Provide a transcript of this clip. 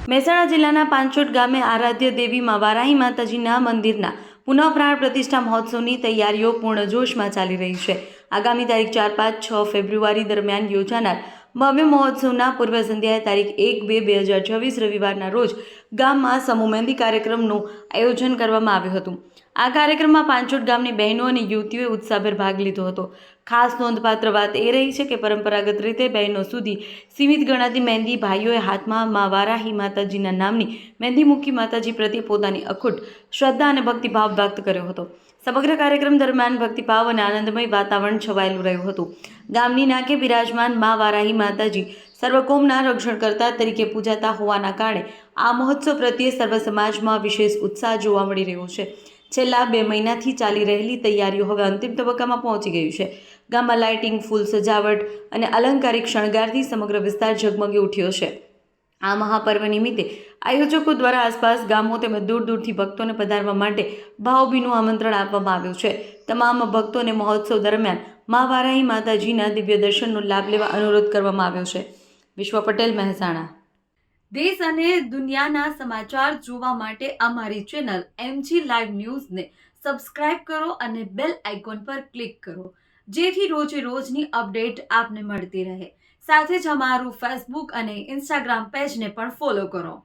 મહેસાણા જિલ્લાના પાંચોટ ગામે આરાધ્ય દેવી માં વારાહી માતાજીના મંદિરના પુનઃ પ્રાણ પ્રતિષ્ઠા મહોત્સવની તૈયારીઓ પૂર્ણ જોશમાં ચાલી રહી છે. આગામી તારીખ 4, 5, 6 ફેબ્રુઆરી દરમિયાન યોજાનાર ભવ્ય મહોત્સવના પૂર્વ સંધ્યાએ તારીખ 1-2-2026 રવિવારના રોજ ગામમાં સમૂહ મહેંદી કાર્યક્રમનું આયોજન કરવામાં આવ્યું હતું. આ કાર્યક્રમમાં પાંચોટ ગામની બહેનો અને યુવતીઓએ ઉત્સાહભેર ભાગ લીધો હતો. ખાસ નોંધપાત્ર વાત એ રહી છે કે પરંપરાગત રીતે બહેનો સુધી સીમિત ગણાતી મહેંદી ભાઈઓએ હાથમાં મા વારાહી માતાજીના નામની મહેંદી મૂકી માતાજી પ્રત્યે પોતાની અખૂટ શ્રદ્ધા અને ભક્તિભાવ વ્યક્ત કર્યો હતો. સમગ્ર કાર્યક્રમ દરમિયાન ભક્તિભાવ અને આનંદમય વાતાવરણ છવાયેલું રહ્યું હતું. ગામની નાકે બિરાજમાન મા વારાહી માતાજી સર્વકોમના રક્ષણકર્તા તરીકે પૂજાતા હોવાના કારણે આ મહોત્સવ પ્રત્યે સર્વ સમાજમાં વિશેષ ઉત્સાહ જોવા મળી રહ્યો છે. છેલ્લા 2 મહિનાથી ચાલી રહેલી તૈયારીઓ હવે અંતિમ તબક્કામાં પહોંચી ગઈ છે. ગામમાં લાઇટિંગ, ફૂલ સજાવટ અને અલંકારિક શણગારથી સમગ્ર વિસ્તાર ઝગમગી ઉઠ્યો છે. આ મહાપર્વ નિમિત્તે આયોજકો દ્વારા આસપાસ ગામો તેમજ દૂર દૂરથી ભક્તોને પધારવા માટે ભાવભીનું આમંત્રણ આપવામાં આવ્યું છે. તમામ ભક્તોને મહોત્સવ દરમિયાન મા વારાહી માતાજીના દિવ્ય દર્શનનો લાભ લેવા અનુરોધ કરવામાં આવ્યો છે. વિશ્વ પટેલ, મહેસાણા. દેશ અને દુનિયાના સમાચાર જોવા માટે અમારી ચેનલ MG લાઈવ ન્યૂઝને સબસ્ક્રાઇબ કરો અને બેલ આઇકોન પર ક્લિક કરો, જેથી રોજે રોજની અપડેટ આપને મળતી રહે. સાથે જ અમારું ફેસબુક અને ઇન્સ્ટાગ્રામ પેજને પણ ફોલો કરો.